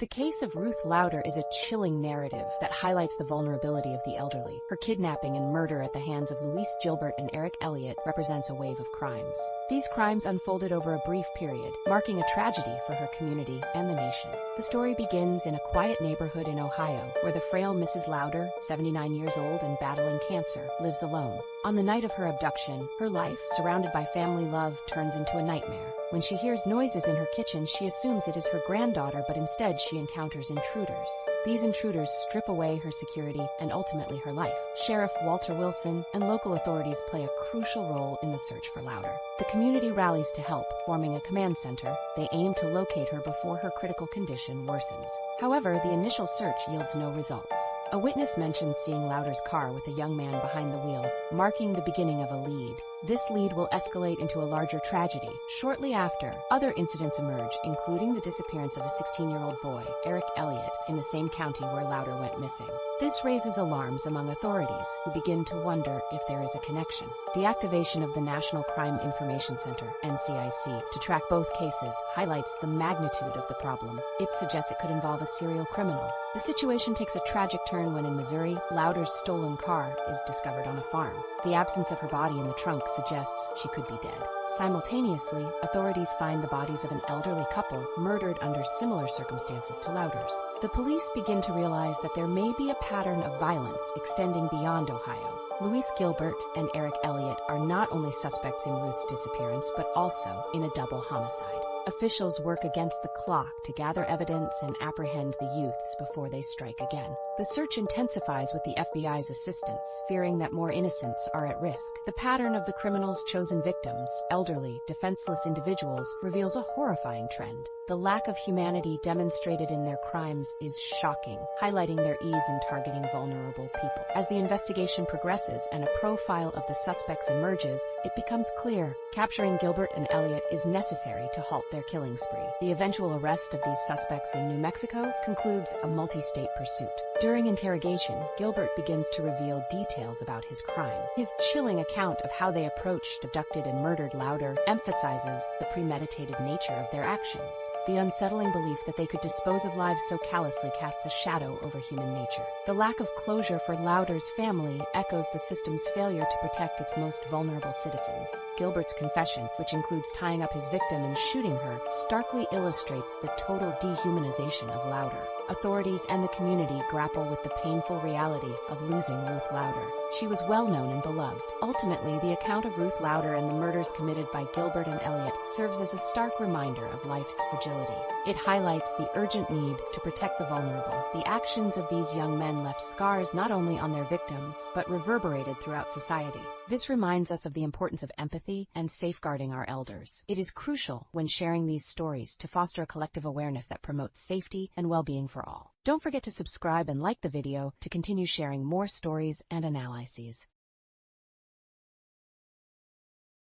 The case of Ruth Lauder is a chilling narrative that highlights the vulnerability of the elderly. Her kidnapping and murder at the hands of Louise Gilbert and Eric Elliott represents a wave of crimes. These crimes unfolded over a brief period, marking a tragedy for her community and the nation. The story begins in a quiet neighborhood in Ohio, where the frail Mrs. Lauder, 79 years old and battling cancer, lives alone. On the night of her abduction, her life, surrounded by family love, turns into a nightmare. When she hears noises in her kitchen, she assumes it is her granddaughter, but instead she encounters intruders. These intruders strip away her security and ultimately her life. Sheriff Walter Wilson and local authorities play a crucial role in the search for Lauder. The community rallies to help, forming a command center. They aim to locate her before her critical condition worsens. However, the initial search yields no results. A witness mentions seeing Lauder's car with a young man behind the wheel, marking the beginning of a lead. This lead will escalate into a larger tragedy. Shortly after, other incidents emerge, including the disappearance of a 16-year-old boy, Eric Elliott, in the same county where Lauder went missing. This raises alarms among authorities, who begin to wonder if there is a connection. The activation of the National Crime Information Center, NCIC, to track both cases highlights the magnitude of the problem. It suggests it could involve a serial criminal. The situation takes a tragic turn when in Missouri, Lauder's stolen car is discovered on a farm. The absence of her body in the trunk suggests she could be dead. Simultaneously, authorities find the bodies of an elderly couple murdered under similar circumstances to Lauder's. The police begin to realize that there may be a pattern of violence extending beyond Ohio. Louise Gilbert and Eric Elliott are not only suspects in Ruth's disappearance, but also in a double homicide. Officials work against the clock to gather evidence and apprehend the youths before they strike again. The search intensifies with the FBI's assistance, fearing that more innocents are at risk. The pattern of the criminals' chosen victims, elderly, defenseless individuals, reveals a horrifying trend. The lack of humanity demonstrated in their crimes is shocking, highlighting their ease in targeting vulnerable people. As the investigation progresses and a profile of the suspects emerges, it becomes clear capturing Gilbert and Elliott is necessary to halt their killing spree. The eventual arrest of these suspects in New Mexico concludes a multi-state pursuit. During interrogation, Gilbert begins to reveal details about his crime. His chilling account of how they approached, abducted, and murdered Lauder emphasizes the premeditated nature of their actions. The unsettling belief that they could dispose of lives so callously casts a shadow over human nature. The lack of closure for Lauder's family echoes the system's failure to protect its most vulnerable citizens. Gilbert's confession, which includes tying up his victim and shooting her, starkly illustrates the total dehumanization of Lauder. Authorities and the community grapple with the painful reality of losing Ruth Lauder. She was well known and beloved. Ultimately, the account of Ruth Lauder and the murders committed by Gilbert and Elliott serves as a stark reminder of life's fragility. It highlights the urgent need to protect the vulnerable. The actions of these young men left scars not only on their victims, but reverberated throughout society. This reminds us of the importance of empathy and safeguarding our elders. It is crucial when sharing these stories to foster a collective awareness that promotes safety and well-being for all. Don't forget to subscribe and like the video to continue sharing more stories and analyses.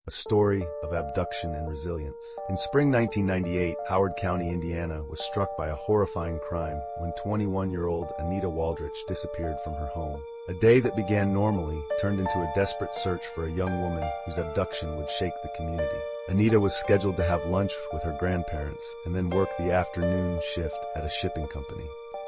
A story of abduction and resilience. In spring 1998, Howard County, Indiana, was struck by a horrifying crime when 21-year-old Anita Waldrich disappeared from her home. A day that began normally turned into a desperate search for a young woman whose abduction would shake the community. Anita was scheduled to have lunch with her grandparents and then work the afternoon shift at a shipping company.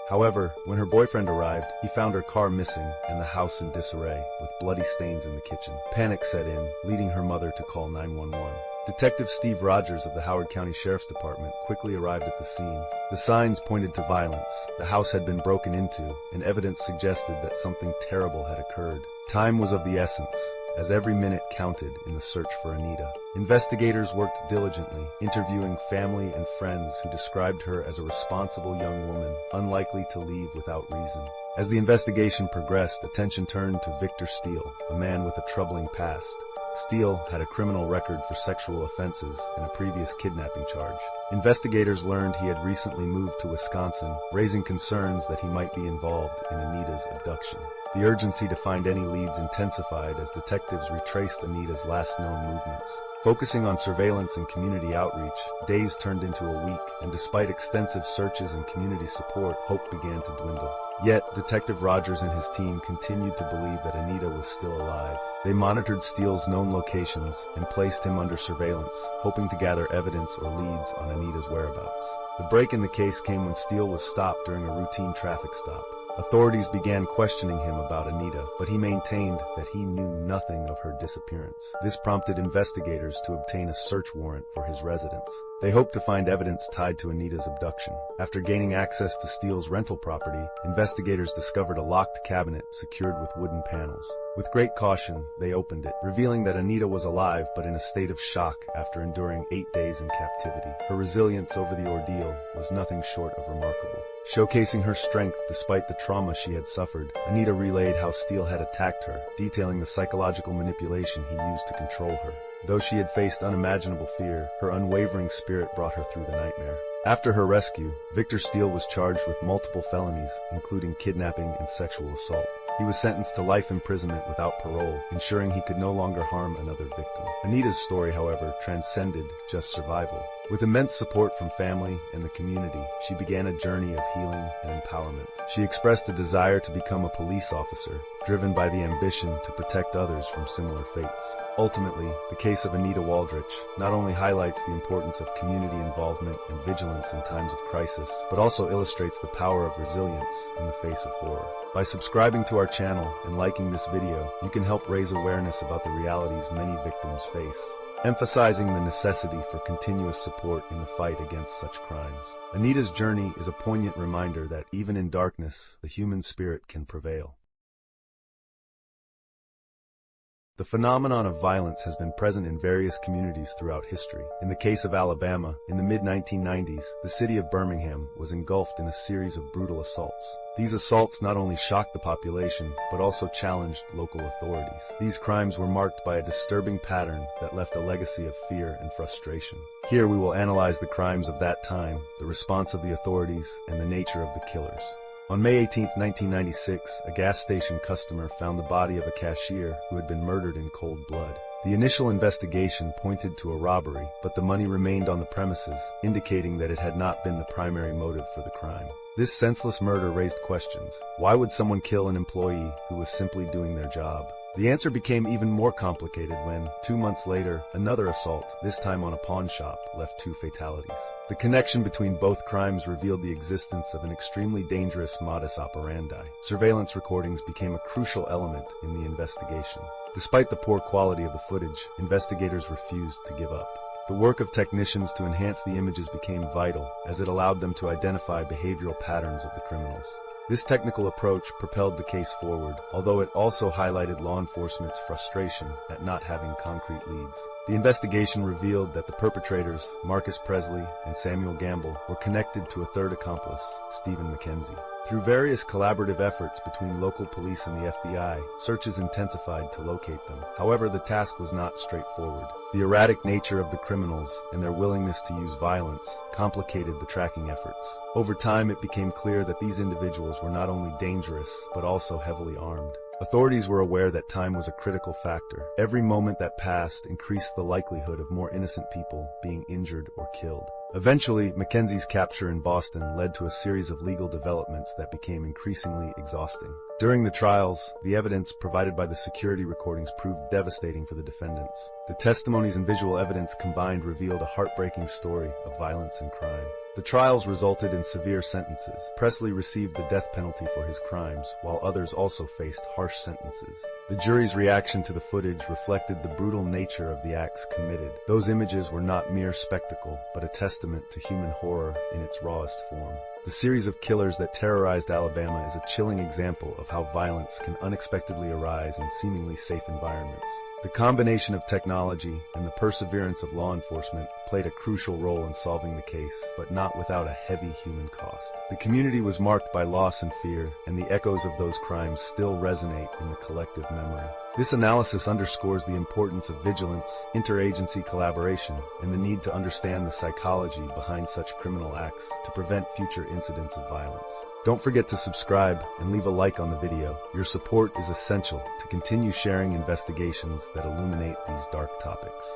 However, when her boyfriend arrived, he found her car missing and the house in disarray, with bloody stains in the kitchen. Panic set in, leading her mother to call 911. Detective Steve Rogers of the Howard County Sheriff's Department quickly arrived at the scene. The signs pointed to violence. The house had been broken into, and evidence suggested that something terrible had occurred. Time was of the essence, as every minute counted in the search for Anita. Investigators worked diligently, interviewing family and friends who described her as a responsible young woman, unlikely to leave without reason. As the investigation progressed, attention turned to Victor Steele, a man with a troubling past. Steele had a criminal record for sexual offenses and a previous kidnapping charge. Investigators learned he had recently moved to Wisconsin, raising concerns that he might be involved in Anita's abduction. The urgency to find any leads intensified as detectives retraced Anita's last known movements. Focusing on surveillance and community outreach, days turned into a week, and despite extensive searches and community support, hope began to dwindle. Yet, Detective Rogers and his team continued to believe that Anita was still alive. They monitored Steele's known locations and placed him under surveillance, hoping to gather evidence or leads on Anita's whereabouts. The break in the case came when Steele was stopped during a routine traffic stop. Authorities began questioning him about Anita, but he maintained that he knew nothing of her disappearance. This prompted investigators to obtain a search warrant for his residence. They hoped to find evidence tied to Anita's abduction. After gaining access to Steele's rental property, investigators discovered a locked cabinet secured with wooden panels. With great caution, they opened it, revealing that Anita was alive but in a state of shock after enduring 8 days in captivity. Her resilience over the ordeal was nothing short of remarkable. Showcasing her strength despite the trauma she had suffered, Anita relayed how Steele had attacked her, detailing the psychological manipulation he used to control her. Though she had faced unimaginable fear, her unwavering spirit brought her through the nightmare. After her rescue, Victor Steele was charged with multiple felonies, including kidnapping and sexual assault. He was sentenced to life imprisonment without parole, ensuring he could no longer harm another victim. Anita's story, however, transcended just survival. With immense support from family and the community, she began a journey of healing and empowerment. She expressed a desire to become a police officer, driven by the ambition to protect others from similar fates. Ultimately, the case of Anita Waldrich not only highlights the importance of community involvement and vigilance in times of crisis, but also illustrates the power of resilience in the face of horror. By subscribing to our channel and liking this video, you can help raise awareness about the realities many victims face, emphasizing the necessity for continuous support in the fight against such crimes. Anita's journey is a poignant reminder that even in darkness, the human spirit can prevail. The phenomenon of violence has been present in various communities throughout history. In the case of Alabama, in the mid-1990s, the city of Birmingham was engulfed in a series of brutal assaults. These assaults not only shocked the population, but also challenged local authorities. These crimes were marked by a disturbing pattern that left a legacy of fear and frustration. Here we will analyze the crimes of that time, the response of the authorities, and the nature of the killers. On May 18, 1996, a gas station customer found the body of a cashier who had been murdered in cold blood. The initial investigation pointed to a robbery, but the money remained on the premises, indicating that it had not been the primary motive for the crime. This senseless murder raised questions. Why would someone kill an employee who was simply doing their job? The answer became even more complicated when, 2 months later, another assault, this time on a pawn shop, left 2 fatalities. The connection between both crimes revealed the existence of an extremely dangerous modus operandi. Surveillance recordings became a crucial element in the investigation. Despite the poor quality of the footage, investigators refused to give up. The work of technicians to enhance the images became vital, as it allowed them to identify behavioral patterns of the criminals. This technical approach propelled the case forward, although it also highlighted law enforcement's frustration at not having concrete leads. The investigation revealed that the perpetrators, Marcus Presley and Samuel Gamble, were connected to a third accomplice, Stephen McKenzie. Through various collaborative efforts between local police and the FBI, searches intensified to locate them. However, the task was not straightforward. The erratic nature of the criminals and their willingness to use violence complicated the tracking efforts. Over time, it became clear that these individuals were not only dangerous, but also heavily armed. Authorities were aware that time was a critical factor. Every moment that passed increased the likelihood of more innocent people being injured or killed. Eventually, Mackenzie's capture in Boston led to a series of legal developments that became increasingly exhausting. During the trials, the evidence provided by the security recordings proved devastating for the defendants. The testimonies and visual evidence combined revealed a heartbreaking story of violence and crime. The trials resulted in severe sentences. Presley received the death penalty for his crimes, while others also faced harsh sentences. The jury's reaction to the footage reflected the brutal nature of the acts committed. Those images were not mere spectacle, but a testament to human horror in its rawest form. The series of killers that terrorized Alabama is a chilling example of how violence can unexpectedly arise in seemingly safe environments. The combination of technology and the perseverance of law enforcement played a crucial role in solving the case, but not without a heavy human cost. The community was marked by loss and fear, and the echoes of those crimes still resonate in the collective memory. This analysis underscores the importance of vigilance, interagency collaboration, and the need to understand the psychology behind such criminal acts to prevent future incidents of violence. Don't forget to subscribe and leave a like on the video. Your support is essential to continue sharing investigations that illuminate these dark topics.